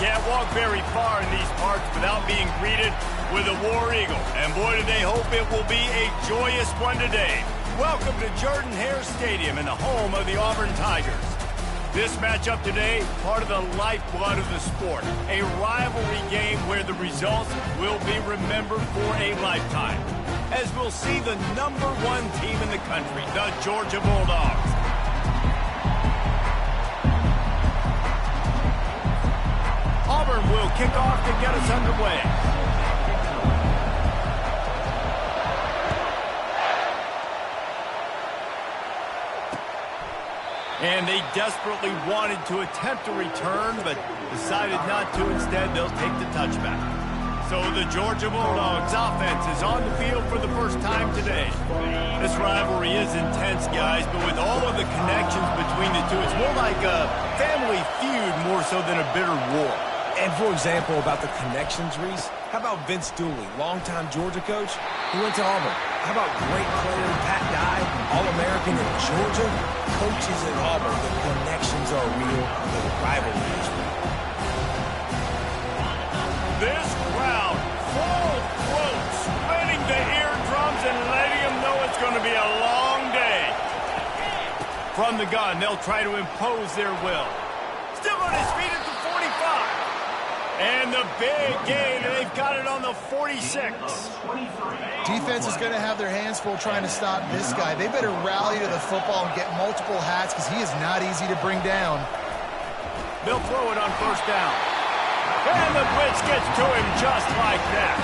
can't walk very far in these parts without being greeted with a War Eagle. And boy, do they hope it will be a joyous one today. Welcome to Jordan-Hare Stadium and the home of the Auburn Tigers. This matchup today, part of the lifeblood of the sport. A rivalry game where the results will be remembered for a lifetime. As we'll see the #1 team in the country, the Georgia Bulldogs. Auburn will kick off to get us underway. And they desperately wanted to attempt a return, but decided not to. Instead, they'll take the touchback. So the Georgia Bulldogs offense is on the field for the first time today. This rivalry is intense, guys, but with all of the connections between the two, it's more like a family feud more so than a bitter war. And for example, about the connections, Reese, how about Vince Dooley, longtime Georgia coach? He went to Auburn. How about great player Pat Dye, All-American in Georgia? Coaches at Auburn, the connections are real, the rivalry is real. This crowd, full throat, spreading the eardrums and letting them know it's going to be a long day. From the gun, they'll try to impose their will. Still on his feet at the 45. And the big gain, and they've got it on the 46. Defense is going to have their hands full trying to stop this guy. They better rally to the football and get multiple hats because he is not easy to bring down. They'll throw it on first down. And the blitz gets to him just like that.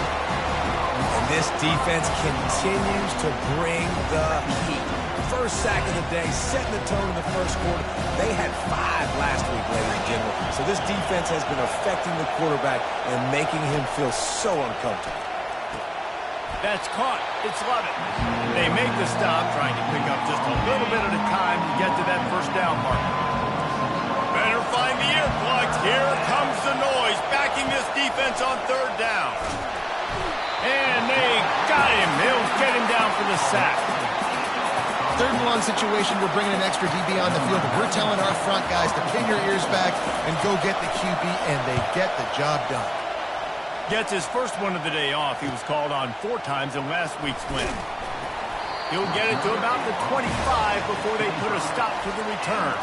And this defense continues to bring the heat. First sack of the day, setting the tone in the first quarter. They had 5 last week, ladies and gentlemen. So this defense has been affecting the quarterback and making him feel so uncomfortable. That's caught. It's Lovett. They make the stop, trying to pick up just a little bit at a time to get to that first down marker. Better find the earplugs. Here comes the noise, backing this defense on third down. And they got him. They'll get him down for the sack. 3rd and long situation, we're bringing an extra DB on the field, but we're telling our front guys to pin your ears back and go get the QB, and they get the job done. Gets his first one of the day off. He was called on 4 times in last week's win. He'll get it to about the 25 before they put a stop to the return.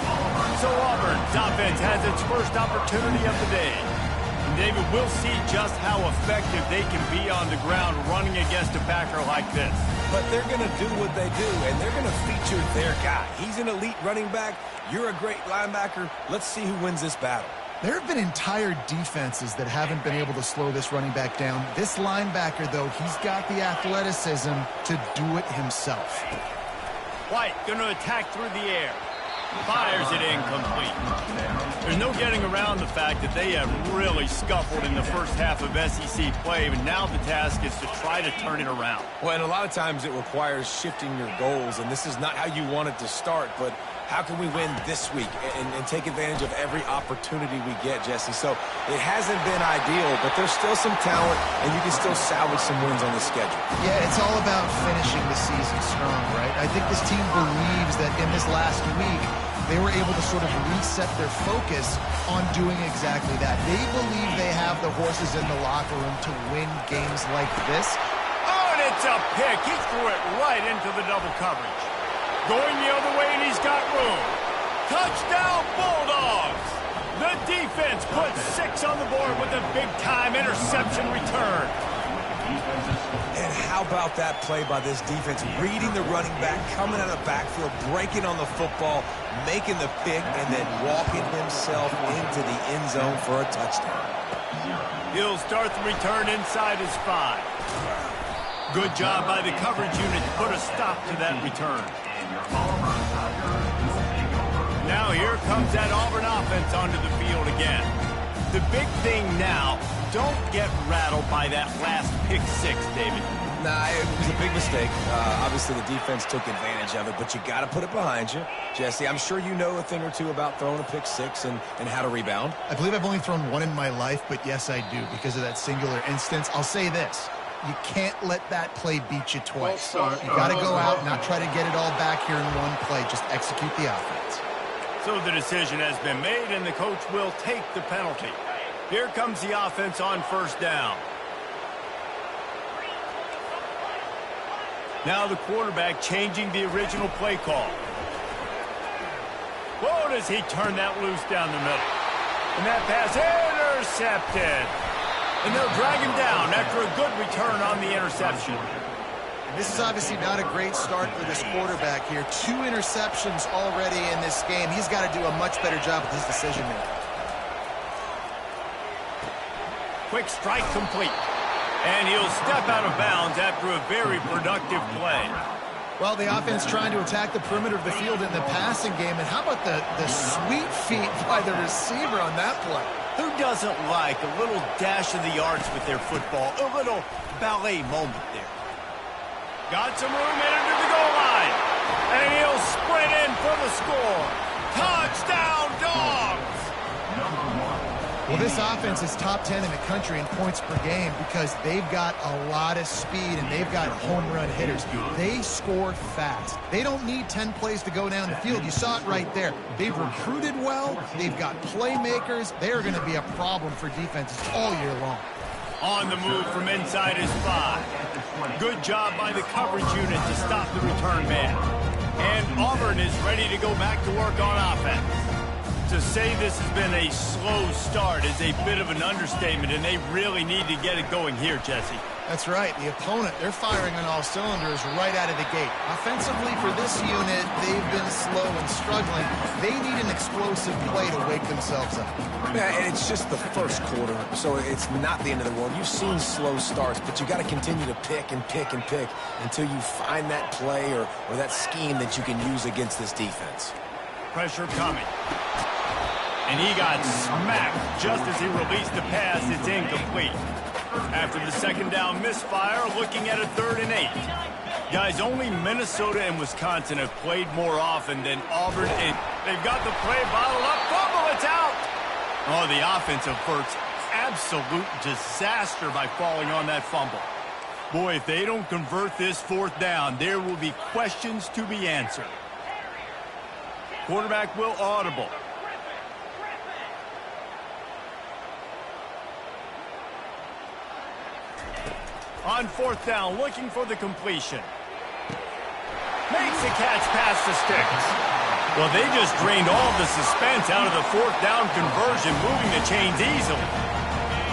So Auburn's offense has its first opportunity of the day. And David, we'll see just how effective they can be on the ground running against a backer like this. But they're going to do what they do, and they're going to feature their guy. He's an elite running back. You're a great linebacker. Let's see who wins this battle. There have been entire defenses that haven't been able to slow this running back down. This linebacker, though, he's got the athleticism to do it himself. White going to attack through the air. Fires it incomplete. There's no getting around the fact that they have really scuffled in the first half of SEC play, and now the task is to try to turn it around. Well, and a lot of times it requires shifting your goals, and this is not how you want it to start, but how can we win this week and take advantage of every opportunity we get, Jesse? So it hasn't been ideal, but there's still some talent, and you can still salvage some wins on the schedule. Yeah, it's all about finishing the season strong, right? I think this team believes that in this last week, they were able to sort of reset their focus on doing exactly that. They believe they have the horses in the locker room to win games like this. Oh, and it's a pick. He threw it right into the double coverage. Going the other way, and he's got room. Touchdown, Bulldogs! The defense puts 6 on the board with a big-time interception return. And how about that play by this defense? Reading the running back, coming out of the backfield, breaking on the football, making the pick, and then walking himself into the end zone for a touchdown. He'll start the return inside his 5. Good job by the coverage unit to put a stop to that return. Now here comes that Auburn offense onto the field again. The big thing now, don't get rattled by that last pick 6, David. Nah, it was a big mistake. Obviously, the defense took advantage of it, but you got to put it behind you. Jesse, I'm sure you know a thing or two about throwing a pick 6 and how to rebound. I believe I've only thrown 1 in my life, but yes, I do because of that singular instance. I'll say this. You can't let that play beat you twice. You got to go out and not try to get it all back here in one play. Just execute the offense. So the decision has been made, and the coach will take the penalty. Here comes the offense on first down. Now the quarterback changing the original play call. Whoa, does he turn that loose down the middle. And that pass intercepted. And they'll drag him down after a good return on the interception. This is obviously not a great start for this quarterback here. 2 interceptions already in this game. He's got to do a much better job with his decision making. Quick strike complete. And he'll step out of bounds after a very productive play. Well, the offense trying to attack the perimeter of the field in the passing game. And how about the sweet feet by the receiver on that play? Who doesn't like a little dash of the arts with their football? A little ballet moment there. Got some room in under the goal line. And he'll sprint in for the score. Touchdown, Dogs! Well, this offense is top 10 in the country in points per game because they've got a lot of speed and they've got home run hitters. They score fast. They don't need 10 plays to go down the field. You saw it right there. They've recruited well. They've got playmakers. They are going to be a problem for defenses all year long. On the move from inside his 5. Good job by the coverage unit to stop the return man. And Auburn is ready to go back to work on offense. To say this has been a slow start is a bit of an understatement, and they really need to get it going here, Jesse. That's right. The opponent, they're firing on all cylinders right out of the gate. Offensively for this unit, they've been slow and struggling. They need an explosive play to wake themselves up. Yeah, and it's just the first quarter, so it's not the end of the world. You've seen slow starts, but you got to continue to pick and pick and pick until you find that play or that scheme that you can use against this defense. Pressure coming. And he got smacked just as he released the pass. It's incomplete. After the second down misfire, looking at a 3rd and 8. Guys, only Minnesota and Wisconsin have played more often than Auburn. And they've got the play bottled up. Fumble, it's out. Oh, the offense averts absolute disaster by falling on that fumble. Boy, if they don't convert this 4th down, there will be questions to be answered. Quarterback will audible. On 4th down, looking for the completion. Makes the catch past the sticks. Well, they just drained all the suspense out of the 4th down conversion, moving the chains easily.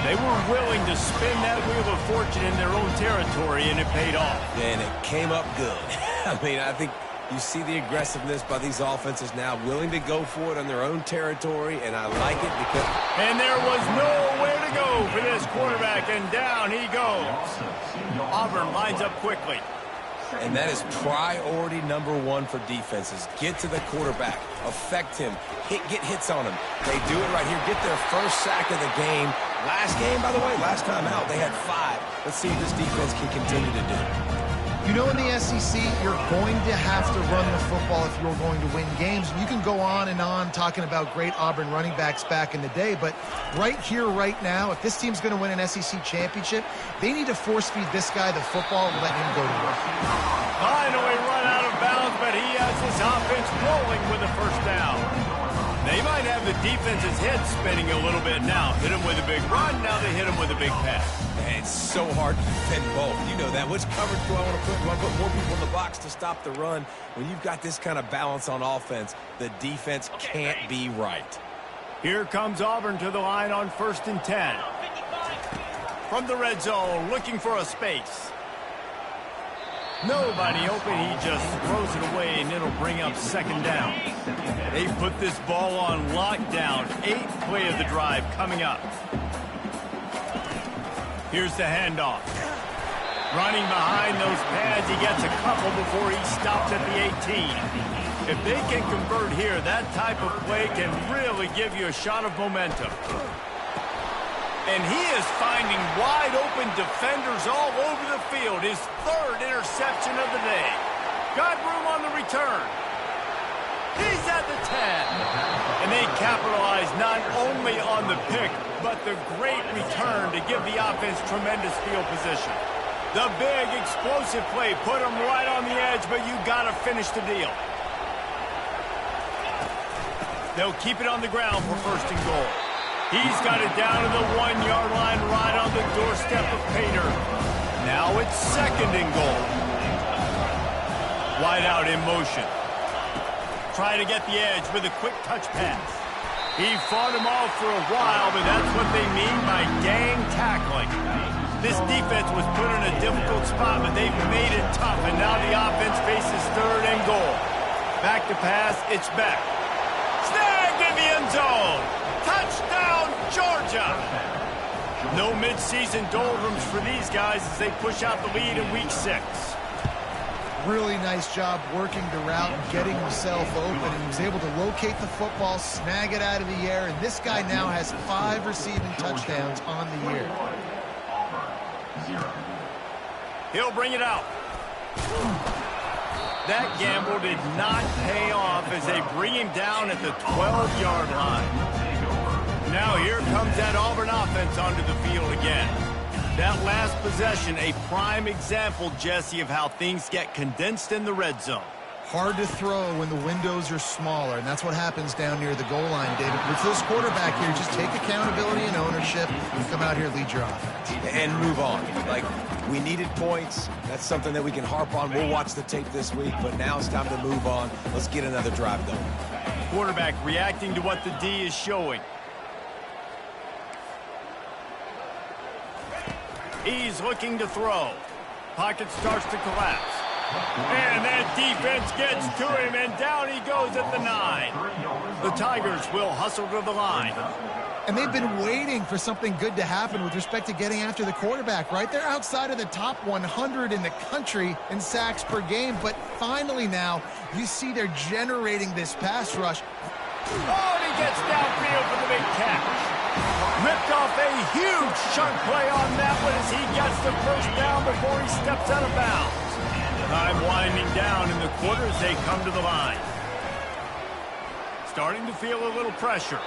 They were willing to spin that wheel of fortune in their own territory, and it paid off. And it came up good. I mean, I think you see the aggressiveness by these offenses now, willing to go for it on their own territory, and I like it because... And there was nowhere to go for this quarterback, and down he goes. Auburn lines up quickly. And that is priority #1 for defenses. Get to the quarterback, affect him, get hits on him. They do it right here, get their first sack of the game. Last game, by the way, last time out, they had 5. Let's see if this defense can continue to do it. You know, in the SEC, you're going to have to run the football if you're going to win games. You can go on and on talking about great Auburn running backs back in the day, but right here, right now, if this team's going to win an SEC championship, they need to force-feed this guy the football and let him go to work. Finally run out of bounds, but he has his offense rolling with a 1st down. They might have the defense's head spinning a little bit now. Hit him with a big run, now they hit him with a big pass. And it's so hard to defend both. You know that. Which coverage do I want to put? Do I put more people in the box to stop the run? When you've got this kind of balance on offense, the defense can't be right. Here comes Auburn to the line on 1st and 10. From the red zone, looking for a space. Nobody open, he just throws it away, and it'll bring up 2nd down. They put this ball on lockdown. 8th play of the drive coming up. Here's the handoff. Running behind those pads, he gets a couple before he stops at the 18. If they can convert here, that type of play can really give you a shot of momentum. And he is finding wide open defenders all over the field. His 3rd interception of the day. Got room on the return. He's at the 10. And they capitalize not only on the pick, but the great return to give the offense tremendous field position. The big explosive play put him right on the edge, but you got to finish the deal. They'll keep it on the ground for 1st and goal. He's got it down to the 1-yard line right on the doorstep of Pater. Now it's 2nd and goal. Wide out in motion. Trying to get the edge with a quick touch pass. He fought him off for a while, but that's what they mean by gang tackling. This defense was put in a difficult spot, but they've made it tough, and now the offense faces 3rd and goal. Back to pass, it's back. Snagged in the end zone. Touchdown, Georgia. No midseason doldrums for these guys as they push out the lead in week 6. Really nice job working the route and getting himself open, and he was able to locate the football, snag it out of the air, and this guy now has 5 receiving touchdowns on the year. He'll bring it out. That gamble did not pay off as they bring him down at the 12-yard line. Now here comes that Auburn offense onto the field again. That last possession, a prime example, Jesse, of how things get condensed in the red zone. Hard to throw when the windows are smaller, and that's what happens down near the goal line, David. With this quarterback here, just take accountability and ownership and come out here and lead your offense. And move on. Like, we needed points. That's something that we can harp on. We'll watch the tape this week, but now it's time to move on. Let's get another drive going. Quarterback reacting to what the D is showing. He's looking to throw. Pocket starts to collapse. And that defense gets to him, and down he goes at the 9. The Tigers will hustle to the line. And they've been waiting for something good to happen with respect to getting after the quarterback, right? They're outside of the top 100 in the country in sacks per game, but finally now you see they're generating this pass rush. Oh, and he gets downfield for the big catch. Ripped off a huge chunk play on that one as he gets the first down before he steps out of bounds. Time winding down in the quarter as they come to the line. Starting to feel a little pressure.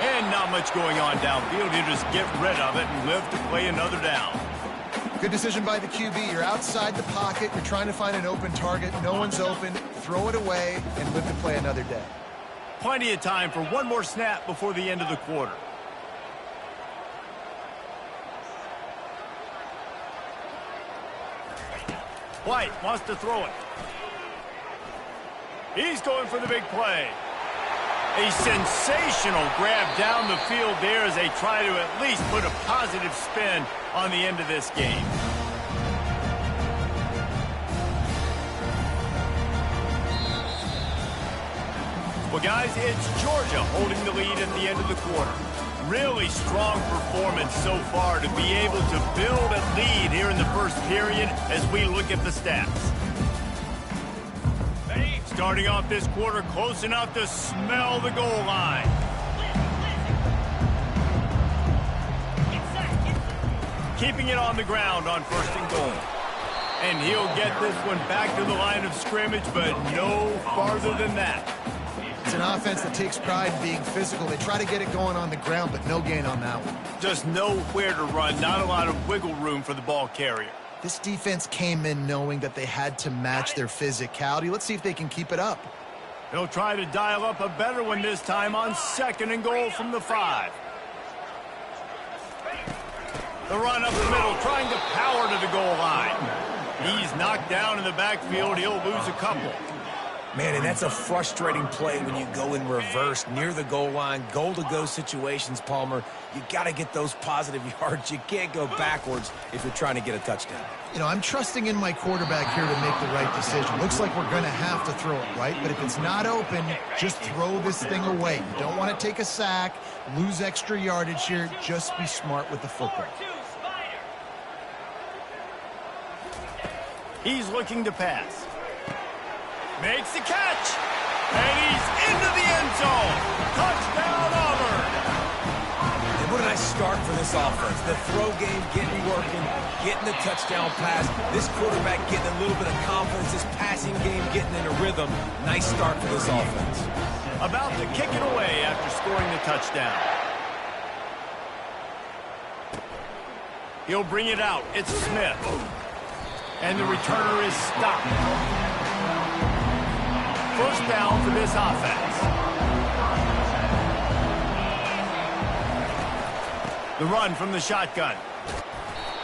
And not much going on downfield. You just get rid of it and live to play another down. Good decision by the QB. You're outside the pocket. You're trying to find an open target. No one's open. Throw it away and live to play another day. Plenty of time for one more snap before the end of the quarter. White wants to throw it. He's going for the big play. A sensational grab down the field there as they try to at least put a positive spin on the end of this game. Well, guys, it's Georgia holding the lead at the end of the quarter. Really strong performance so far to be able to build a lead here in the first period as we look at the stats. Starting off this quarter close enough to smell the goal line. Keeping it on the ground on 1st and goal. And he'll get this one back to the line of scrimmage, but no farther than that. It's an offense that takes pride in being physical. They try to get it going on the ground, but no gain on that one. Just nowhere to run, not a lot of wiggle room for the ball carrier. This defense came in knowing that they had to match their physicality. Let's see if they can keep it up. He'll try to dial up a better one this time on 2nd and goal from the 5. The run up the middle, trying to power to the goal line. He's knocked down in the backfield. He'll lose a couple. Man, and that's a frustrating play when you go in reverse near the goal line, goal-to-go situations, Palmer. You got to get those positive yards. You can't go backwards if you're trying to get a touchdown. You know, I'm trusting in my quarterback here to make the right decision. Looks like we're going to have to throw it, right? But if it's not open, just throw this thing away. You don't want to take a sack, lose extra yardage here. Just be smart with the football. He's looking to pass. Makes the catch. And he's into the end zone. Touchdown, Auburn. And what a nice start for this offense. The throw game getting working, getting the touchdown pass. This quarterback getting a little bit of confidence. This passing game getting in a rhythm. Nice start for this offense. About to kick it away after scoring the touchdown. He'll bring it out. It's Smith. And the returner is stopped. First down for this offense. The run from the shotgun.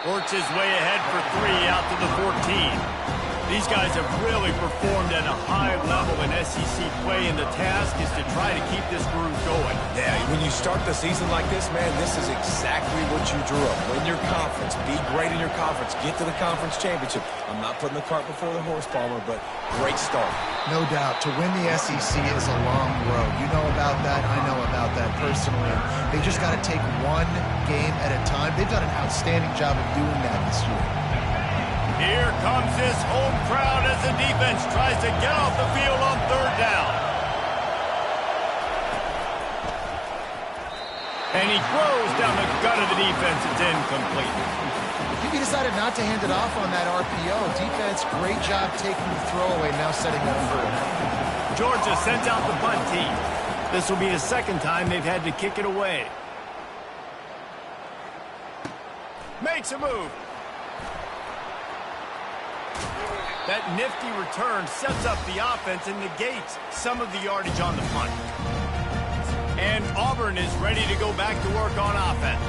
Works his way ahead for 3 out to the 14. These guys have really performed at a high level in SEC play, and the task is to try to keep this groove going. Yeah, when you start the season like this, man, this is exactly what you drew up. Win your conference. Be great in your conference. Get to the conference championship. I'm not putting the cart before the horse, Palmer, but great start. No doubt. To win the SEC is a long road. You know about that. I know about that personally. They just got to take one game at a time. They've done an outstanding job of doing that this year. Here comes this home crowd as the defense tries to get off the field on 3rd down. And he throws down the gut of the defense. It's incomplete. He decided not to hand it off on that RPO. Defense, great job taking the throwaway, now setting up for it. Georgia sends out the punt team. This will be the 2nd time they've had to kick it away. Makes a move. That nifty return sets up the offense and negates some of the yardage on the punt. And Auburn is ready to go back to work on offense.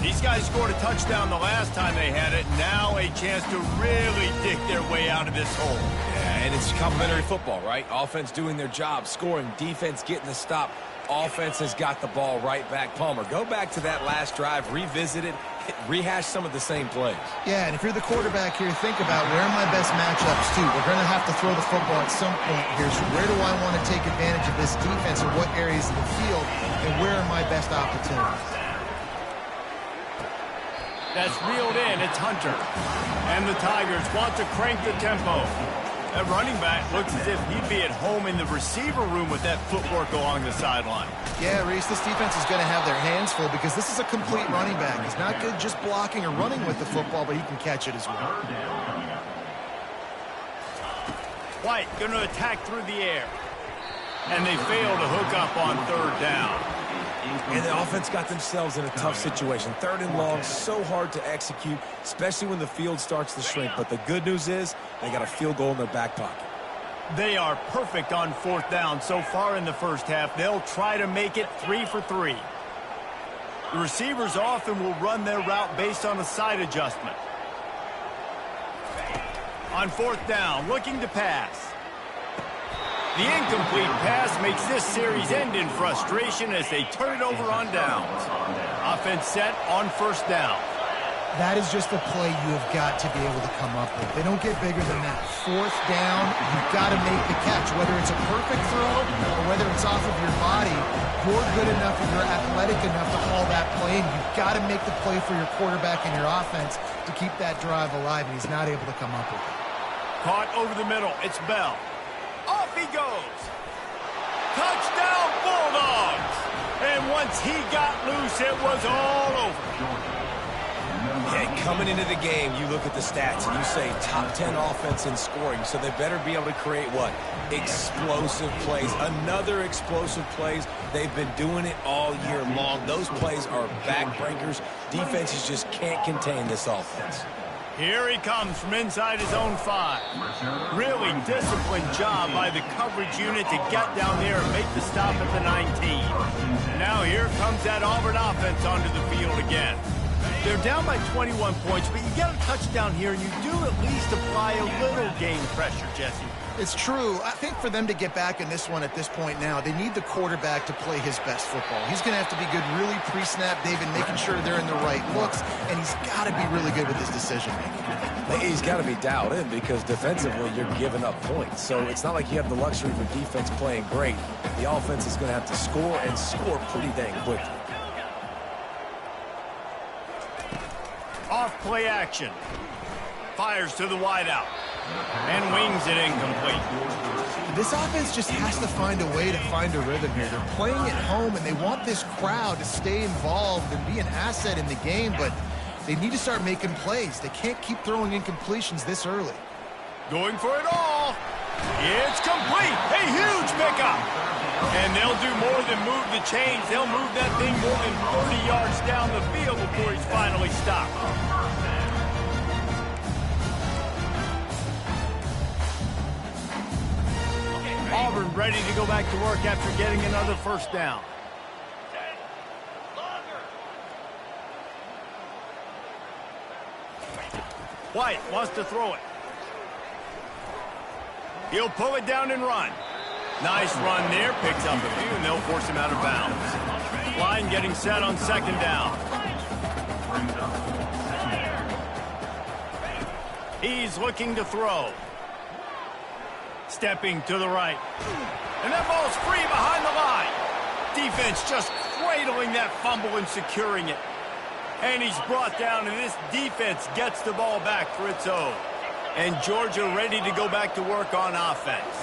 These guys scored a touchdown the last time they had it. Now a chance to really dig their way out of this hole. Yeah, and it's complimentary football, right? Offense doing their job, scoring, defense getting the stop. Offense has got the ball right back. Palmer, go back to that last drive, revisit it, rehash some of the same plays. Yeah, and if you're the quarterback here, think about where are my best matchups too. We're going to have to throw the football at some point here. So where do I want to take advantage of this defense, or what areas of the field, and where are my best opportunities? That's reeled in. It's Hunter. And the Tigers want to crank the tempo. That running back looks as if he'd be at home in the receiver room with that footwork along the sideline. Yeah, Reese, this defense is going to have their hands full because this is a complete running back. He's not good just blocking or running with the football, but he can catch it as well. White going to attack through the air. And they fail to hook up on 3rd down. And the offense got themselves in a tough situation. 3rd and long, so hard to execute, especially when the field starts to shrink. But the good news is they got a field goal in their back pocket. They are perfect on 4th down so far in the first half. They'll try to make it 3 for 3. The receivers often will run their route based on a side adjustment. On 4th down, looking to pass. The incomplete pass makes this series end in frustration as they turn it over on downs. Offense set on 1st down. That is just a play you have got to be able to come up with. They don't get bigger than that. 4th down, you've got to make the catch. Whether it's a perfect throw or whether it's off of your body, you're good enough and you're athletic enough to haul that play, and you've got to make the play for your quarterback and your offense to keep that drive alive, and he's not able to come up with it. Caught over the middle. It's Bell. Off he goes. Touchdown, Bulldogs. And once he got loose, it was all over. Okay, coming into the game, you look at the stats and you say top 10 offense in scoring, so they better be able to create what? Explosive plays. Another explosive plays. They've been doing it all year long. Those plays are backbreakers. Defenses just can't contain this offense. Here he comes from inside his own 5. Really disciplined job by the coverage unit to get down there and make the stop at the 19. Now here comes that Auburn offense onto the field again. They're down by 21 points, but you get a touchdown here, and you do at least apply a little game pressure, Jesse. It's true. I think for them to get back in this one at this point now, they need the quarterback to play his best football. He's going to have to be good really pre-snap, David, making sure they're in the right looks, and he's got to be really good with his decision-making. He's got to be dialed in because defensively you're giving up points. So it's not like you have the luxury of a defense playing great. The offense is going to have to score and score pretty dang quickly. Off play action. Fires to the wideout. And wings it incomplete. This offense just has to find a way to find a rhythm here. They're playing at home, and they want this crowd to stay involved and be an asset in the game, but they need to start making plays. They can't keep throwing incompletions this early. Going for it all. It's complete. A huge pickup. And they'll do more than move the chains. They'll move that thing more than 30 yards down the field before he's finally stopped. Auburn ready to go back to work after getting another 1st down. White wants to throw it. He'll pull it down and run. Nice run there. Picks up a few, and they'll force him out of bounds. Line getting set on second down. He's looking to throw. Stepping to the right. And that ball's free behind the line. Defense just cradling that fumble and securing it. And he's brought down, and this defense gets the ball back for its own. And Georgia ready to go back to work on offense.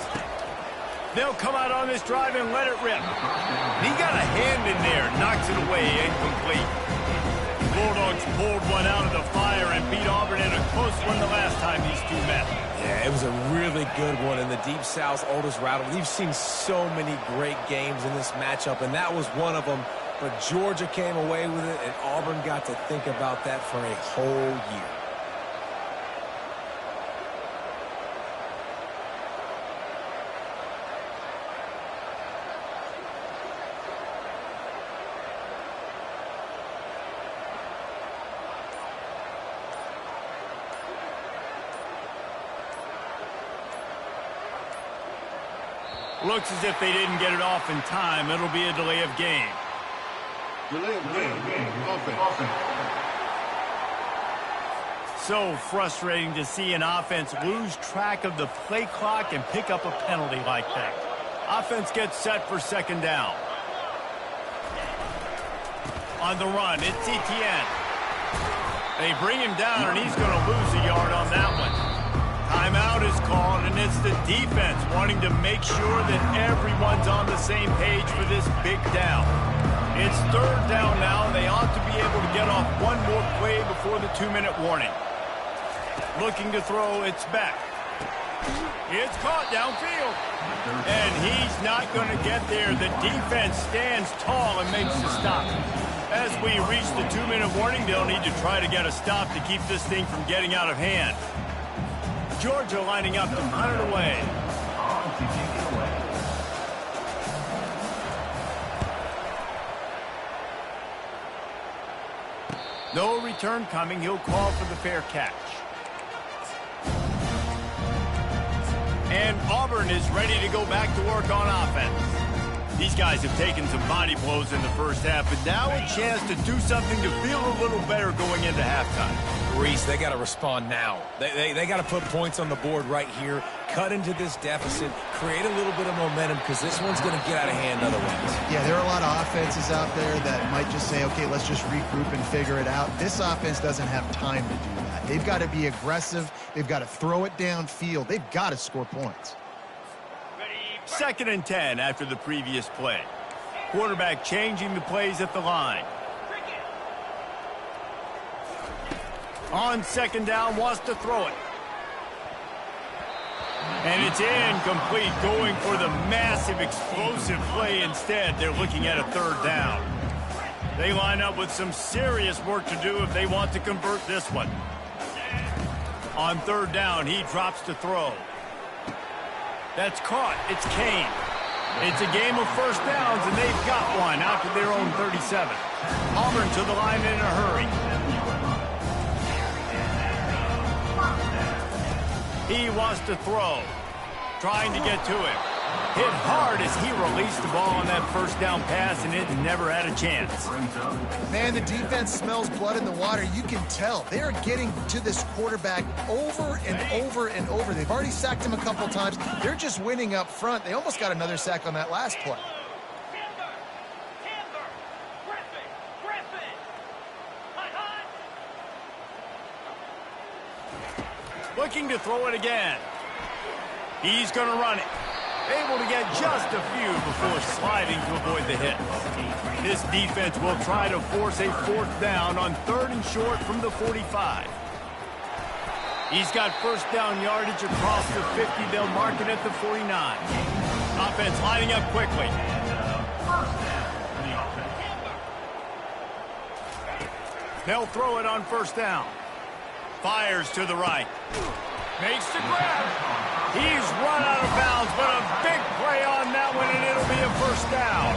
They'll come out on this drive and let it rip. He got a hand in there, knocks it away, incomplete. Bulldogs pulled one out of the fire and beat Auburn in a close one the last time these two met. Yeah, it was a really good one in the Deep South's oldest rivalry. We've seen so many great games in this matchup, and that was one of them. But Georgia came away with it, and Auburn got to think about that for a whole year. Looks as if they didn't get it off in time. It'll be a delay of game. Delay of game. Offense. So frustrating to see an offense lose track of the play clock and pick up a penalty like that. Offense gets set for second down. On the run, it's Etienne. They bring him down, and he's going to lose a yard on that one. Timeout is called, and it's the defense wanting to make sure that everyone's on the same page for this big down. It's third down now, and they ought to be able to get off one more play before the 2-minute warning. Looking to throw, it's back. It's caught downfield. And he's not going to get there. The defense stands tall and makes the stop. As we reach the 2-minute warning, they'll need to try to get a stop to keep this thing from getting out of hand. Georgia lining up to punt it away. No return coming. He'll call for the fair catch. And Auburn is ready to go back to work on offense. These guys have taken some body blows in the first half, but now a chance to do something to feel a little better going into halftime. Reese, they got to respond now. They got to put points on the board right here, cut into this deficit, create a little bit of momentum, because this one's going to get out of hand otherwise. Yeah, there are a lot of offenses out there that might just say, okay, let's just regroup and figure it out. This offense doesn't have time to do that. They've got to be aggressive. They've got to throw it downfield. They've got to score points. 2nd and 10 after the previous play. Quarterback changing the plays at the line. On second down, wants to throw it. And it's incomplete, going for the massive explosive play instead. They're looking at a third down. They line up with some serious work to do if they want to convert this one. On third down, he drops to throw. That's caught. It's Kane. It's a game of first downs, and they've got one out to their own 37. Auburn to the line in a hurry. He wants to throw. Trying to get to him. Hit hard as he released the ball on that first down pass, and it never had a chance. Man, the defense smells blood in the water. You can tell. They're getting to this quarterback over and over and over. They've already sacked him a couple times. They're just winning up front. They almost got another sack on that last play. Looking to throw it again. He's going to run it. Able to get just a few before sliding to avoid the hit. This defense will try to force a fourth down on 3rd and short from the 45. He's got first down yardage across the 50. They'll mark it at the 49. Offense lining up quickly. They'll throw it on first down. Fires to the right. Makes the grab. He's run out of bounds, but a big play on that one, and it'll be a first down.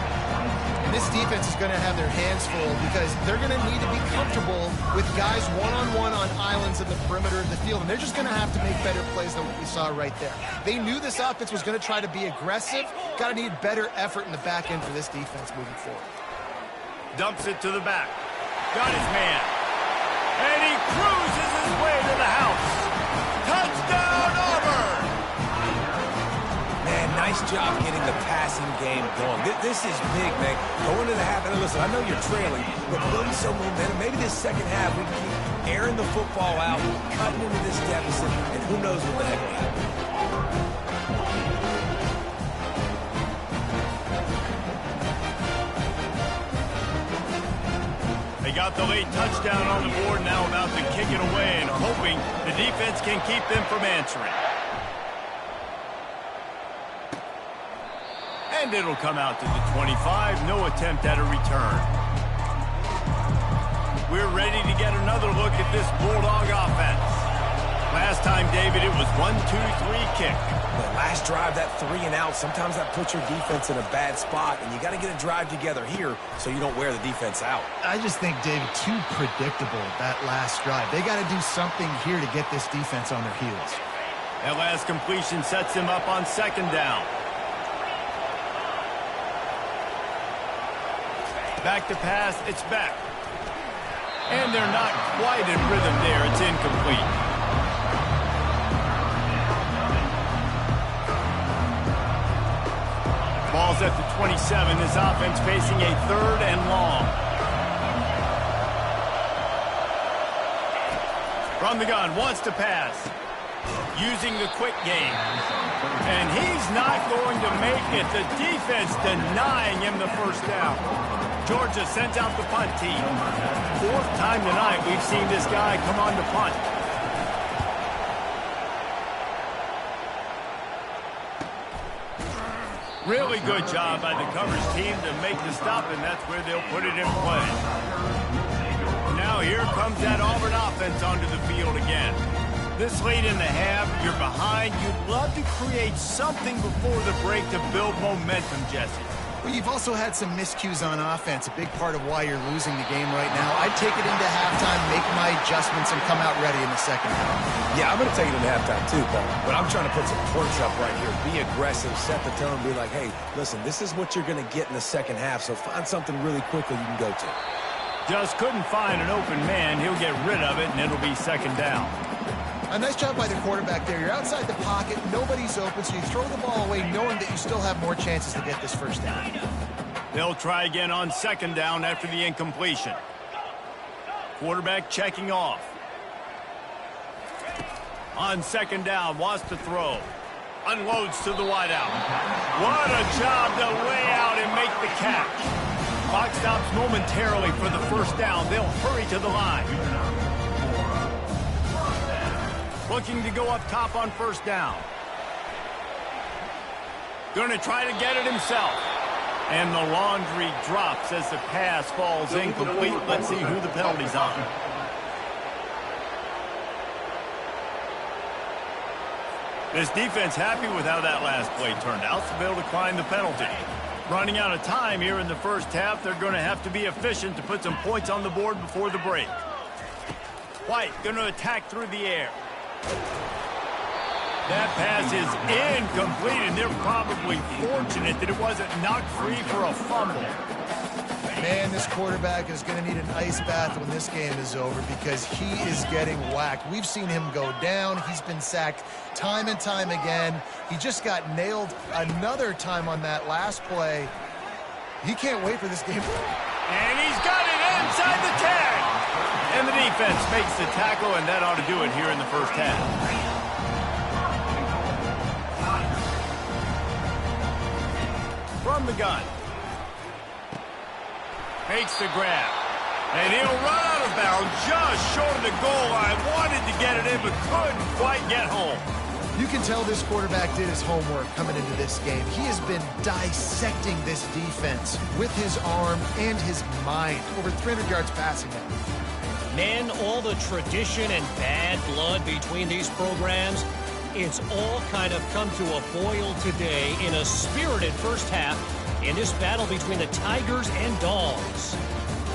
This defense is going to have their hands full because they're going to need to be comfortable with guys one-on-one on islands in the perimeter of the field, and they're just going to have to make better plays than what we saw right there. They knew this offense was going to try to be aggressive. Got to need better effort in the back end for this defense moving forward. Dumps it to the back. Got his man. And he cruises his way to the house. Touchdown, Auburn! Man, nice job getting the passing game going. This is big, man. Going to the half, and listen, I know you're trailing, but building some momentum. Maybe this second half we can keep airing the football out, cutting into this deficit, and who knows what the heck will happen. They got the late touchdown on the board, now about to kick it away and hoping the defense can keep them from answering. And it'll come out to the 25. No attempt at a return. We're ready to get another look at this Bulldog offense. Last time, David, it was 1-2-3 kick. The last drive, that 3 and out, sometimes that puts your defense in a bad spot, and you got to get a drive together here so you don't wear the defense out. I just think, David, too predictable, that last drive. They got to do something here to get this defense on their heels. That last completion sets them up on second down. Back to pass, it's back. And they're not quite in rhythm there. It's incomplete. Ball's at the 27. This offense facing a 3rd and long. From the gun, wants to pass. Using the quick game. And he's not going to make it. The defense denying him the first down. Georgia sends out the punt team. 4th time tonight we've seen this guy come on to punt. Really good job by the coverage team to make the stop, and that's where they'll put it in play. Now here comes that Auburn offense onto the field again. This late in the half, you're behind. You'd love to create something before the break to build momentum, Jesse. Well, you've also had some miscues on offense, a big part of why you're losing the game right now. I'd take it into halftime, make my adjustments, and come out ready in the second half. Yeah, I'm going to take it into halftime too, Paul. But I'm trying to put some points up right here. Be aggressive, set the tone, be like, hey, listen, this is what you're going to get in the second half, so find something really quickly you can go to. Just couldn't find an open man. He'll get rid of it, and it'll be second down. A nice job by the quarterback there. You're outside the pocket, nobody's open, so you throw the ball away knowing that you still have more chances to get this first down. They'll try again on second down after the incompletion. Quarterback checking off. On second down, wants to throw. Unloads to the wideout. What a job to lay out and make the catch. Clock stops momentarily for the first down. They'll hurry to the line. Looking to go up top on first down. Going to try to get it himself. And the laundry drops as the pass falls incomplete. Let's see who the penalty's on. This defense happy with how that last play turned out, so they'll decline the penalty. Running out of time here in the first half, they're going to have to be efficient to put some points on the board before the break. White going to attack through the air. That pass is incomplete, and they're probably fortunate that it wasn't knocked free for a fumble. Man, this quarterback is going to need an ice bath when this game is over because he is getting whacked. We've seen him go down. He's been sacked time and time again. He just got nailed another time on that last play. He can't wait for this game. And he's got it inside the tag. And the defense makes the tackle, and that ought to do it here in the first half. From the gun. Makes the grab. And he'll run out of bounds just short of the goal line. Wanted to get it in, but couldn't quite get home. You can tell this quarterback did his homework coming into this game. He has been dissecting this defense with his arm and his mind. Over 300 yards passing now. Man, all the tradition and bad blood between these programs, it's all kind of come to a boil today in a spirited first half in this battle between the Tigers and Dogs.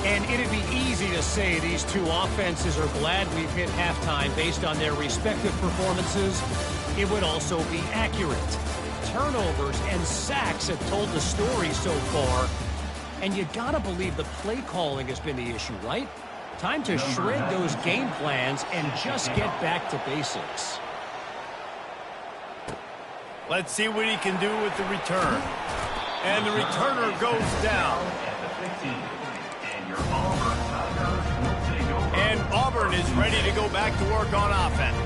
And it'd be easy to say these two offenses are glad we've hit halftime based on their respective performances. It would also be accurate. Turnovers and sacks have told the story so far. And you gotta believe the play calling has been the issue, right? Time to shred those game plans and just get back to basics. Let's see what he can do with the return. And the returner goes down. And Auburn is ready to go back to work on offense.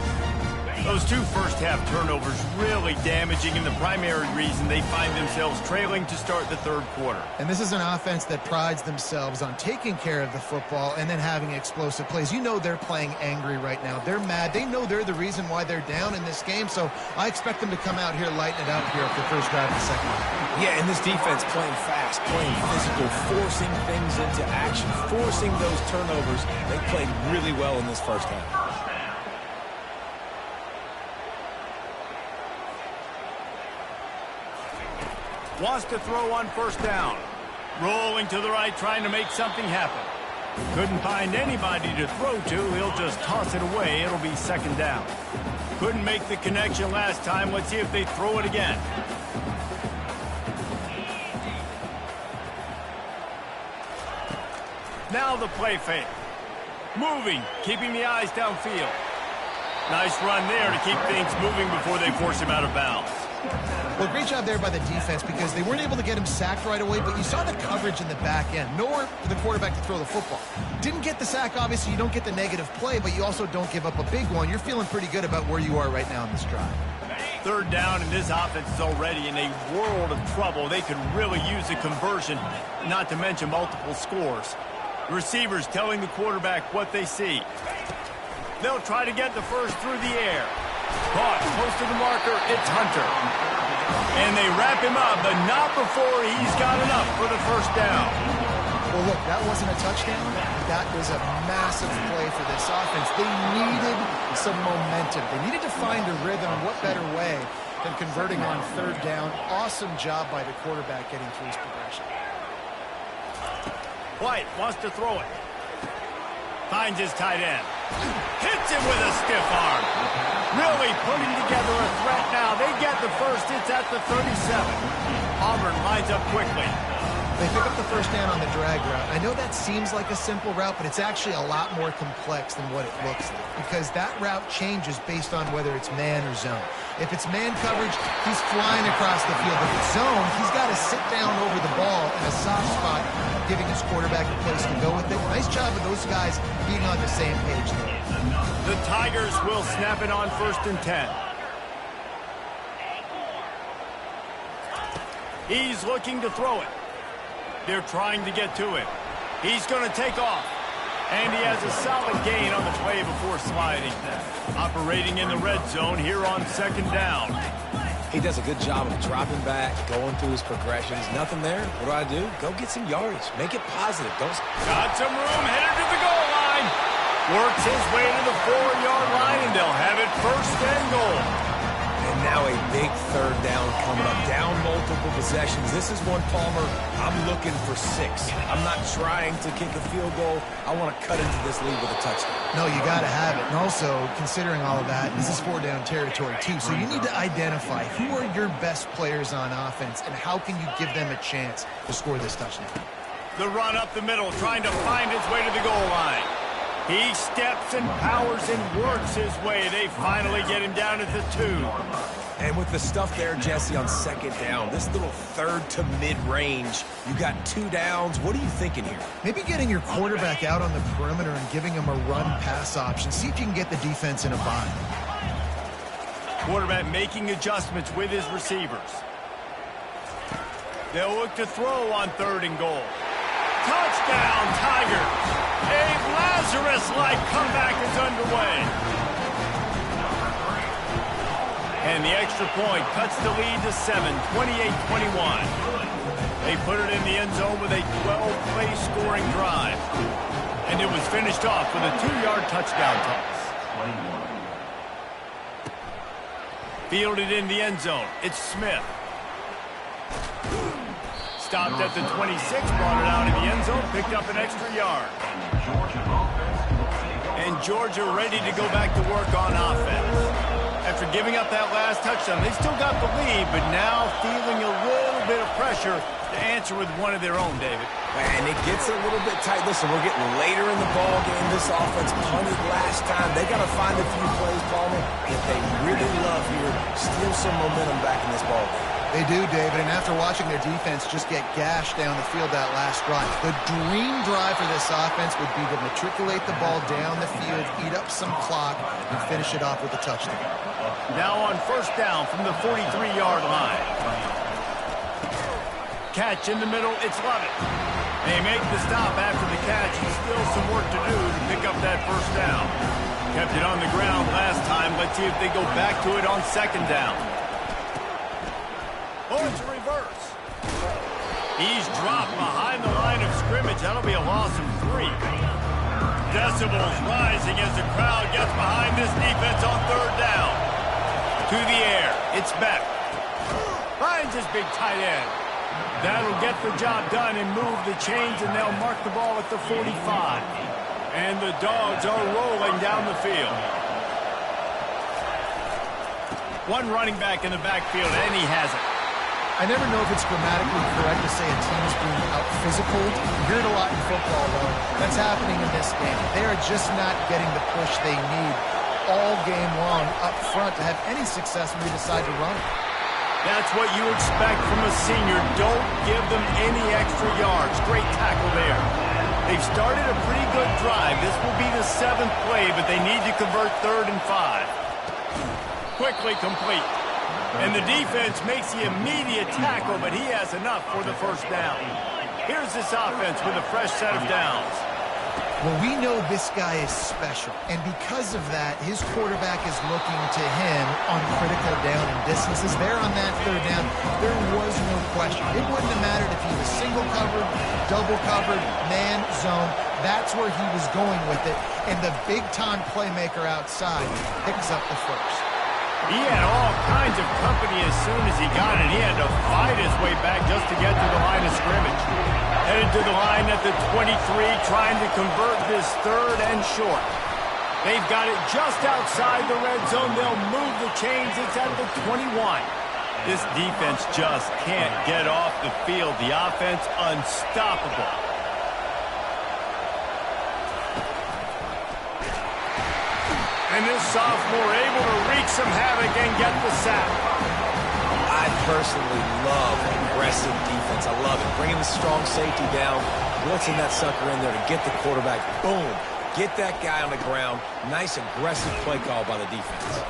Those two first-half turnovers really damaging, and the primary reason they find themselves trailing to start the third quarter. And this is an offense that prides themselves on taking care of the football and then having explosive plays. You know they're playing angry right now. They're mad. They know they're the reason why they're down in this game, so I expect them to come out here, lighten it up here for the first drive of the second half. Yeah, and this defense playing fast, playing physical, forcing things into action, forcing those turnovers. They played really well in this first half. Wants to throw on first down. Rolling to the right, trying to make something happen. Couldn't find anybody to throw to. He'll just toss it away. It'll be second down. Couldn't make the connection last time. Let's see if they throw it again. Now the play fake. Moving, keeping the eyes downfield. Nice run there to keep things moving before they force him out of bounds. Well, great job there by the defense because they weren't able to get him sacked right away, but you saw the coverage in the back end. Nowhere for the quarterback to throw the football. Didn't get the sack, obviously. You don't get the negative play, but you also don't give up a big one. You're feeling pretty good about where you are right now in this drive. Third down, and this offense is already in a world of trouble. They could really use a conversion, not to mention multiple scores. Receivers telling the quarterback what they see. They'll try to get the first through the air. Caught close to the marker, it's Hunter. And they wrap him up, but not before he's got enough for the first down. Well, look, that wasn't a touchdown. That was a massive play for this offense. They needed some momentum. They needed to find a rhythm. What better way than converting on third down? Awesome job by the quarterback getting through his progression. White wants to throw it. Finds his tight end. Hits him with a stiff arm. Really putting together a threat now. They get the first. It's at the 37. Auburn lines up quickly. They pick up the first down on the drag route. I know that seems like a simple route, but it's actually a lot more complex than what it looks like because that route changes based on whether it's man or zone. If it's man coverage, he's flying across the field. If it's zone, he's got to sit down over the ball in a soft spot, giving his quarterback a place to go with it. Nice job of those guys being on the same page there. The Tigers will snap it on 1st and 10. He's looking to throw it. They're trying to get to him. He's going to take off. And he has a solid gain on the play before sliding. Operating in the red zone here on second down. He does a good job of dropping back, going through his progressions. Nothing there. What do? Go get some yardage. Make it positive. Got some room, headed to the goal line. Works his way to the 4-yard line, and they'll have it 1st and goal. And now a big third down coming up. Down multiple possessions. This is one, Palmer, I'm looking for 6. I'm not trying to kick a field goal. I want to cut into this lead with a touchdown. No, you got to have it. And also, considering all of that, this is 4-down territory, too. So you need to identify who are your best players on offense and how can you give them a chance to score this touchdown. The run up the middle, trying to find his way to the goal line. He steps and powers and works his way. They finally get him down at the 2. And with the stuff there, Jesse, on second down, this little third to mid-range, you got 2 downs. What are you thinking here? Maybe getting your quarterback out on the perimeter and giving him a run-pass option. See if you can get the defense in a bind. Quarterback making adjustments with his receivers. They'll look to throw on 3rd and goal. Touchdown, Tigers! A Lazarus-like comeback is underway. And the extra point cuts the lead to 7, 28-21. They put it in the end zone with a 12-play scoring drive. And it was finished off with a 2-yard touchdown toss. Fielded in the end zone. It's Smith. stopped at the 26, brought it out of the end zone, picked up an extra yard. And Georgia ready to go back to work on offense. After giving up that last touchdown, they still got the lead, but now feeling a little bit of pressure to answer with one of their own, David. And it gets a little bit tight. Listen, we're getting later in the ball game. This offense punted last time. They got to find a few plays, Palmer, if they really love here, steal some momentum back in this ball game. They do, David, and after watching their defense just get gashed down the field that last drive, the dream drive for this offense would be to matriculate the ball down the field, eat up some clock, and finish it off with a touchdown. Now on first down from the 43-yard line. Catch in the middle, it's Lovett. They make the stop after the catch, and still some work to do to pick up that first down. Kept it on the ground last time. Let's see if they go back to it on second down. Oh, it's a reverse. He's dropped behind the line of scrimmage. That'll be a loss of 3. Decibels rising as the crowd gets behind this defense on third down. To the air, it's Beck. Finds his big tight end. That'll get the job done and move the chains, and they'll mark the ball at the 45. And the Dogs are rolling down the field. One running back in the backfield, and he has it. I never know if it's grammatically correct to say a team is being out-physical. You hear it a lot in football, though. That's happening in this game. They are just not getting the push they need all game long up front to have any success when they decide to run it. That's what you expect from a senior. Don't give them any extra yards. Great tackle there. They've started a pretty good drive. This will be the 7th play, but they need to convert 3rd and 5. Quickly complete. And the defense makes the immediate tackle, but he has enough for the first down. Here's this offense with a fresh set of downs. Well, we know this guy is special, and because of that, his quarterback is looking to him on critical down and distances. There on that 3rd down, there was no question. It wouldn't have mattered if he was single covered, double covered, man, zone. That's where he was going with it, and the big-time playmaker outside picks up the first. He had all kinds of company as soon as he got it. He had to fight his way back just to get to the line of scrimmage. Headed to the line at the 23, trying to convert this 3rd and short. They've got it just outside the red zone. They'll move the chains. It's at the 21. This defense just can't get off the field. The offense unstoppable. And this sophomore able to wreak some havoc and get the sack. I personally love aggressive defense. I love it. Bringing the strong safety down, blitzing that sucker in there to get the quarterback. Boom. Get that guy on the ground. Nice aggressive play call by the defense.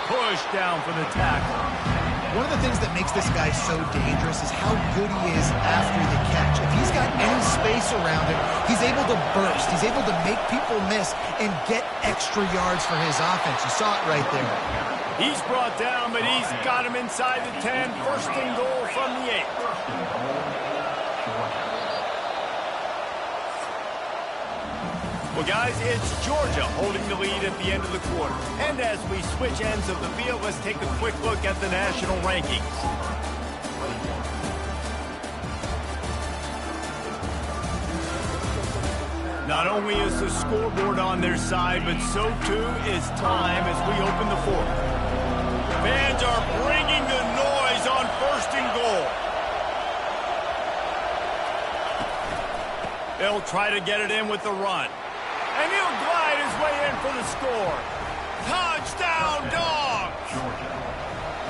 Push down for the tackle. One of the things that makes this guy so dangerous is how good he is after the catch. If he's got any space around him, he's able to burst. He's able to make people miss and get extra yards for his offense. You saw it right there. He's brought down, but he's got him inside the 10. First and goal from the 8. Well, guys, it's Georgia holding the lead at the end of the quarter. And as we switch ends of the field, let's take a quick look at the national rankings. Not only is the scoreboard on their side, but so too is time as we open the 4th. Fans are bringing the noise on first and goal. They'll try to get it in with the run. And he'll glide his way in for the score. Touchdown, Dogs!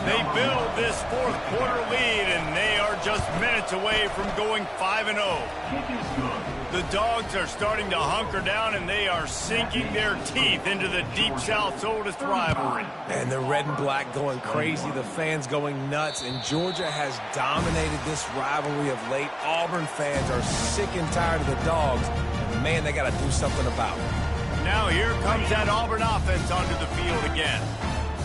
They build this 4th quarter lead, and they are just minutes away from going 5-0. The Dogs are starting to hunker down, and they are sinking their teeth into the Deep South's oldest rivalry. And the red and black going crazy, the fans going nuts, and Georgia has dominated this rivalry of late. Auburn fans are sick and tired of the Dogs. Man, they got to do something about it. Now here comes that Auburn offense onto the field again.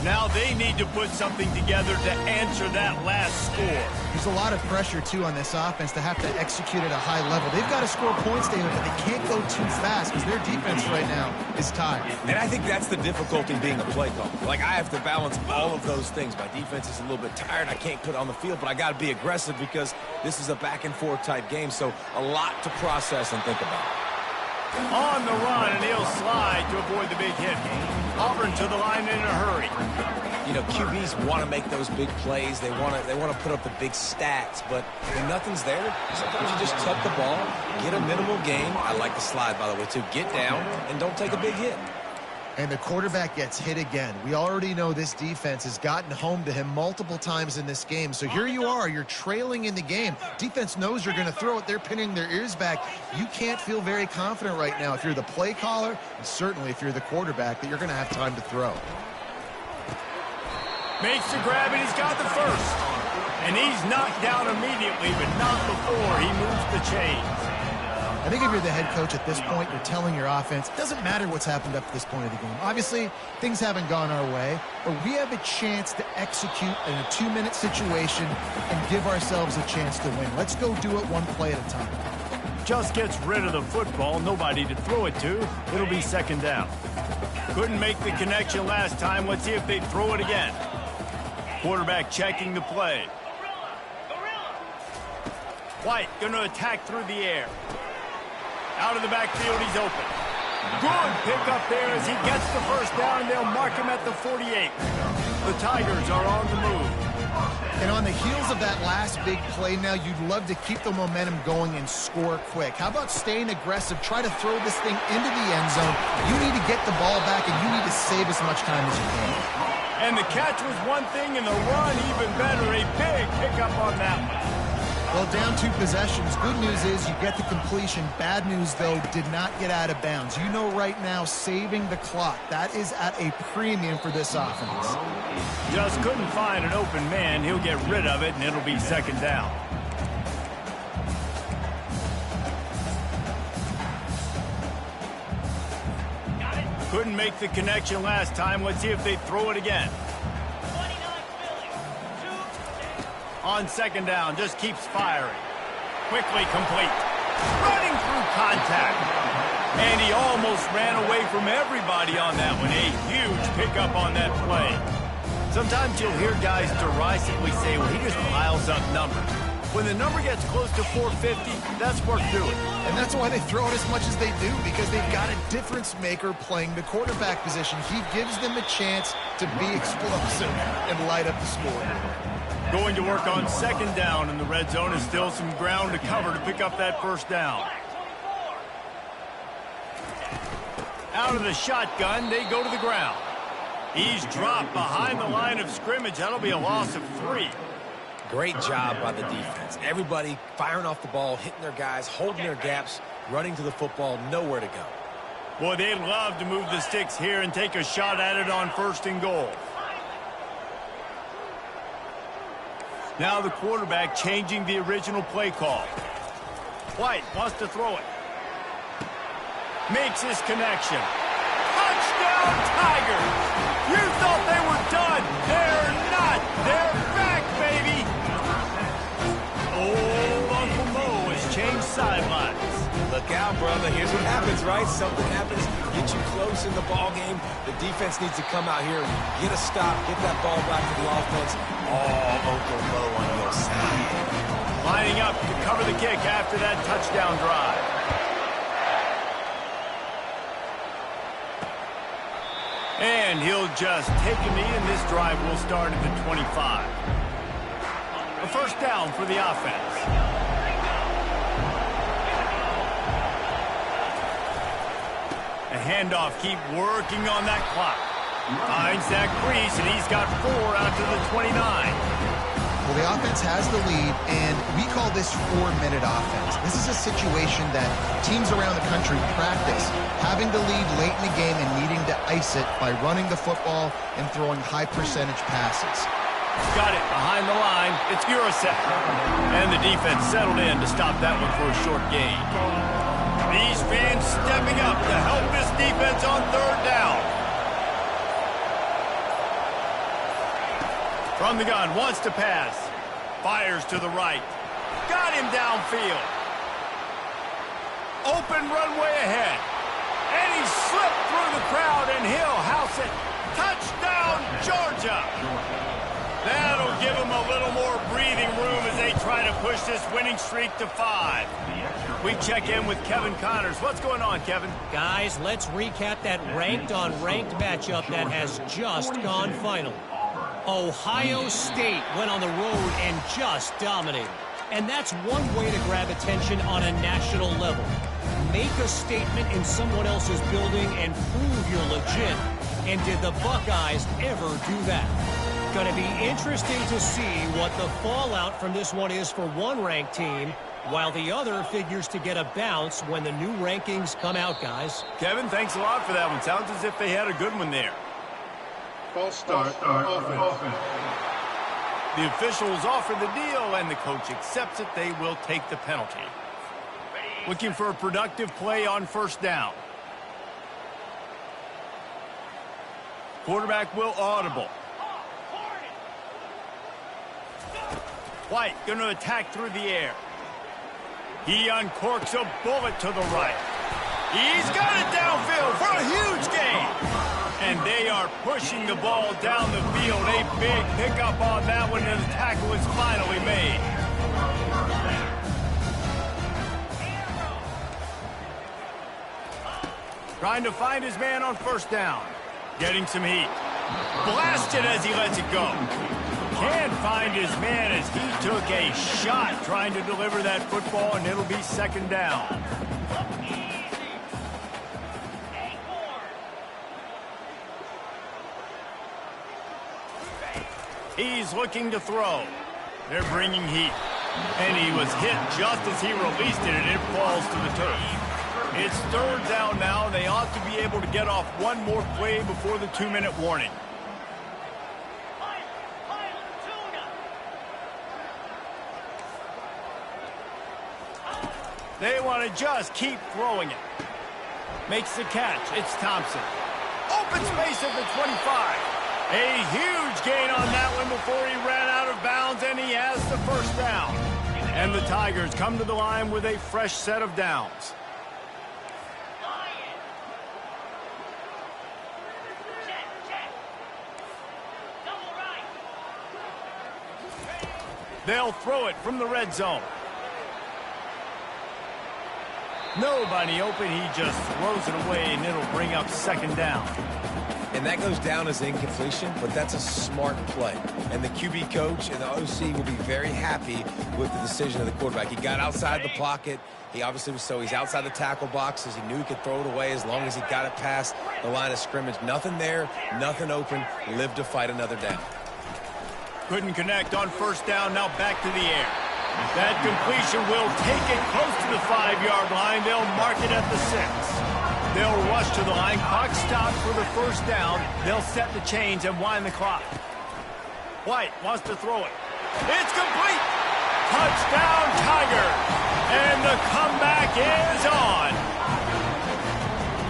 Now they need to put something together to answer that last score. There's a lot of pressure, too, on this offense to have to execute at a high level. They've got to score points, David, but they can't go too fast because their defense right now is tired. And I think that's the difficulty being a play call. Like, I have to balance all of those things. My defense is a little bit tired. I can't put it on the field, but I got to be aggressive because this is a back-and-forth type game, so a lot to process and think about. On the run, and he'll slide to avoid the big hit. Auburn to the line in a hurry. You know, QBs want to make those big plays. They want to put up the big stats, but when nothing's there, sometimes you just tuck the ball, get a minimal gain. I like the slide, by the way, too. Get down and don't take a big hit. And the quarterback gets hit again. We already know this defense has gotten home to him multiple times in this game. So here you are, you're trailing in the game. Defense knows you're going to throw it. They're pinning their ears back. You can't feel very confident right now if you're the play caller, and certainly if you're the quarterback, that you're going to have time to throw. Makes the grab, and he's got the first. And he's knocked down immediately, but not before he moves the chains. I think if you're the head coach at this point, you're telling your offense, it doesn't matter what's happened up to this point of the game. Obviously, things haven't gone our way, but we have a chance to execute in a 2-minute situation and give ourselves a chance to win. Let's go do it one play at a time. Just gets rid of the football, nobody to throw it to. It'll be second down. Couldn't make the connection last time. Let's see if they throw it again. Quarterback checking the play. White going to attack through the air. Out of the backfield, he's open. Good pickup there as he gets the first down. They'll mark him at the 48. The Tigers are on the move. And on the heels of that last big play now, you'd love to keep the momentum going and score quick. How about staying aggressive? Try to throw this thing into the end zone. You need to get the ball back, and you need to save as much time as you can. And the catch was one thing, and the run even better. A big pickup on that one. Well, down 2 possessions. Good news is you get the completion. Bad news, though, did not get out of bounds. You know right now, saving the clock, that is at a premium for this offense. Just couldn't find an open man. He'll get rid of it, and it'll be second down. Couldn't make the connection last time. Let's see if they throw it again. On second down, just keeps firing. Quickly complete. Running through contact. And he almost ran away from everybody on that one. A huge pickup on that play. Sometimes you'll hear guys derisively say, well, he just piles up numbers. When the number gets close to 450, that's worth doing. And that's why they throw it as much as they do, because they've got a difference maker playing the quarterback position. He gives them a chance to be explosive and light up the score. Going to work on second down, and the red zone is still some ground to cover to pick up that first down. Out of the shotgun, they go to the ground. He's dropped behind the line of scrimmage. That'll be a loss of 3. Great job by the defense. Everybody firing off the ball, hitting their guys, holding their gaps, running to the football, nowhere to go. Boy, they'd love to move the sticks here and take a shot at it on 1st and goal. Now the quarterback changing the original play call. White wants to throw it. Makes his connection. Touchdown, Tigers! You thought they were done. They're not. They're back, baby. Old Uncle Mo has changed sidelines. Look out, brother. Here's what happens, right? Something happens, get you close in the ball game. The defense needs to come out here and get a stop, get that ball back to the offense. Oh, Uncle Mo on your side. Lining up to cover the kick after that touchdown drive. And he'll just take a knee, and this drive will start at the 25. A first down for the offense. A handoff, keep working on that clock. Finds that crease, and he's got 4 out to the 29. Well, the offense has the lead, and we call this 4-minute offense. This is a situation that teams around the country practice, having the lead late in the game and needing to ice it by running the football and throwing high-percentage passes. Got it behind the line. It's Urasek. And the defense settled in to stop that one for a short gain. These fans stepping up to help this defense on 3rd down. From the gun, wants to pass. Fires to the right. Got him downfield. Open runway ahead. And he slipped through the crowd, and he'll house it. Touchdown, Georgia. That'll give them a little more breathing room as they try to push this winning streak to 5. We check in with Kevin Connors. What's going on, Kevin? Guys, let's recap that ranked-on-ranked matchup that has just gone final. Ohio State went on the road and just dominated. And that's one way to grab attention on a national level. Make a statement in someone else's building and prove you're legit. And did the Buckeyes ever do that? Going to be interesting to see what the fallout from this one is for one ranked team, while the other figures to get a bounce when the new rankings come out, guys. Kevin, thanks a lot for that one. Sounds as if they had a good one there. False start. Offense. The officials offer the deal, and the coach accepts it. They will take the penalty. Looking for a productive play on first down. Quarterback will audible. White going to attack through the air. He uncorks a bullet to the right. He's got it downfield for a huge gain. And they are pushing the ball down the field. A big pickup on that one, and the tackle is finally made. Trying to find his man on first down. Getting some heat. Blasted as he lets it go. Can't find his man as he took a shot trying to deliver that football, and it'll be second down. He's looking to throw. They're bringing heat. And he was hit just as he released it, and it falls to the turf. It's third down now, and they ought to be able to get off one more play before the 2-minute warning. They want to just keep throwing it. Makes the catch. It's Thompson. Open space at the 25. A huge gain on that one before he ran out of bounds, and he has the first down. And the Tigers come to the line with a fresh set of downs. They'll throw it from the red zone. Nobody open. He just throws it away, and it'll bring up second down. And that goes down as incompletion, but that's a smart play. And the QB coach and the OC will be very happy with the decision of the quarterback. He got outside the pocket. He obviously was he's outside the tackle boxes. He knew he could throw it away as long as he got it past the line of scrimmage. Nothing there, nothing open. Lived to fight another down. Couldn't connect on first down. Now back to the air. That completion will take it close to the 5-yard line. They'll mark it at the 6. They'll rush to the line. Clock stopped for the first down. They'll set the chains and wind the clock. White wants to throw it. It's complete. Touchdown, Tigers. And the comeback is on.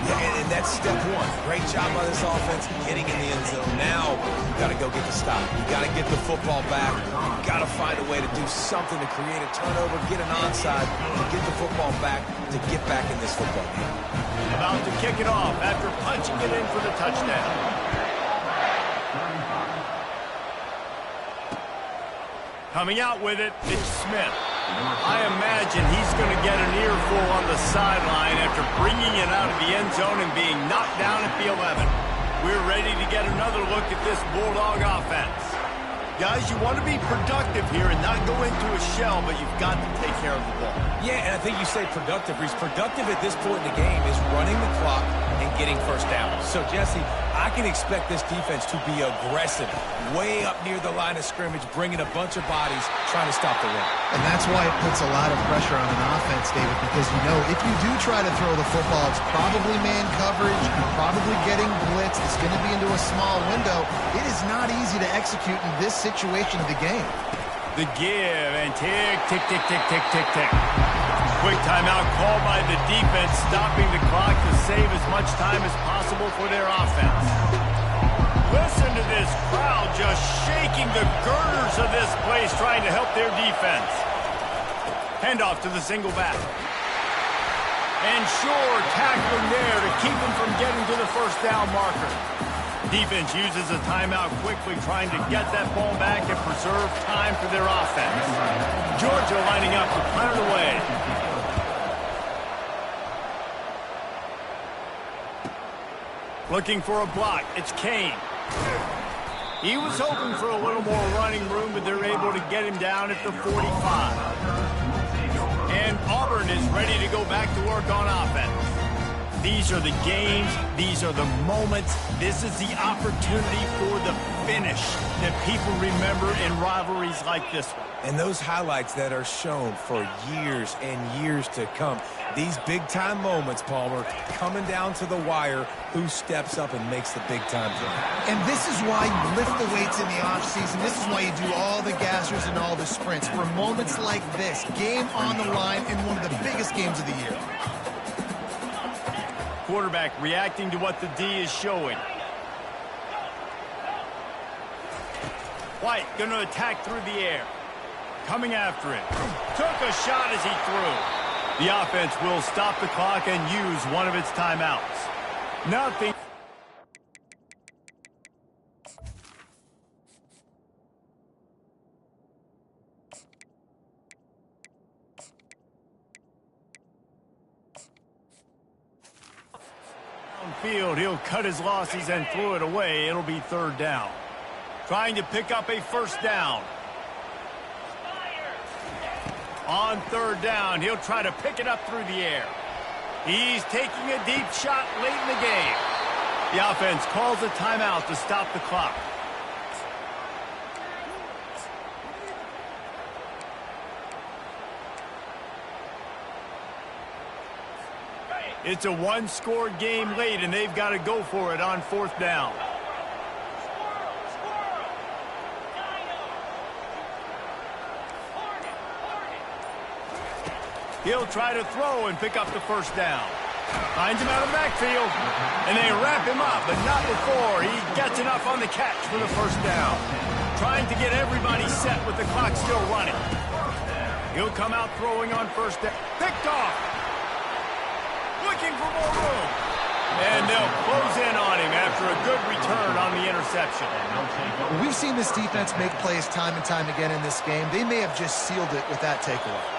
Yeah, and that's step one. Great job by this offense getting in the end zone. Now, you got to go get the stop. You got to get the football back. You got to find a way to do something to create a turnover, get an onside, to get the football back, to get back in this football game. About to kick it off after punching it in for the touchdown. Coming out with it, it's Smith. I imagine he's going to get an earful on the sideline after bringing it out of the end zone and being knocked down at the 11. We're ready to get another look at this Bulldog offense. Guys, you want to be productive here and not go into a shell, but you've got to take care of the ball. Yeah, and I think you say productive. He's productive at this point in the game is running the clock and getting first down. So, Jesse, I can expect this defense to be aggressive, way up near the line of scrimmage, bringing a bunch of bodies, trying to stop the run. And that's why it puts a lot of pressure on an offense, David, because you know if you do try to throw the football, it's probably man coverage, probably getting blitzed, it's going to be into a small window. It is not easy to execute in this situation of the game. The give and tick, tick, tick, tick, tick, tick, tick. Quick timeout called by the defense, stopping the clock to save as much time as possible for their offense. Listen to this crowd just shaking the girders of this place trying to help their defense. Handoff to the single back. And sure, tackling there to keep him from getting to the first down marker. Defense uses a timeout quickly, trying to get that ball back and preserve time for their offense. Georgia lining up to punt it away. Looking for a block. It's Kane. He was hoping for a little more running room, but they're able to get him down at the 45. And Auburn is ready to go back to work on offense. These are the games. These are the moments. This is the opportunity for the finish that people remember in rivalries like this one. And those highlights that are shown for years and years to come. These big-time moments, Palmer, coming down to the wire, who steps up and makes the big-time play. And this is why you lift the weights in the offseason. This is why you do all the gassers and all the sprints. For moments like this, game on the line in one of the biggest games of the year. Quarterback reacting to what the D is showing. White going to attack through the air. Coming after it. Took a shot as he threw. The offense will stop the clock and use one of its timeouts. Nothing. Downfield, he'll cut his losses and throw it away. It'll be third down. Trying to pick up a first down. On third down, he'll try to pick it up through the air. He's taking a deep shot late in the game. The offense calls a timeout to stop the clock. It's a one-score game late, and they've got to go for it on fourth down. He'll try to throw and pick up the first down. Finds him out of the backfield, and they wrap him up, but not before he gets enough on the catch for the first down. Trying to get everybody set with the clock still running. He'll come out throwing on first down. Picked off. Looking for more room. And they'll close in on him after a good return on the interception. We've seen this defense make plays time and time again in this game. They may have just sealed it with that takeaway.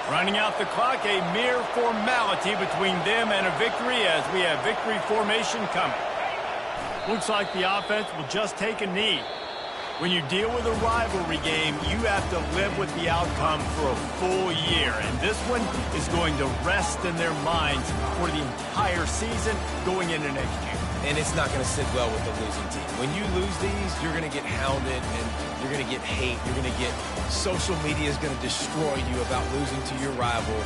Running out the clock, a mere formality between them and a victory as we have victory formation coming. Looks like the offense will just take a knee. When you deal with a rivalry game, you have to live with the outcome for a full year. And this one is going to rest in their minds for the entire season going into next year. And it's not going to sit well with the losing team. When you lose these, you're going to get hounded and you're going to get hate. You're going to get social media is going to destroy you about losing to your rival.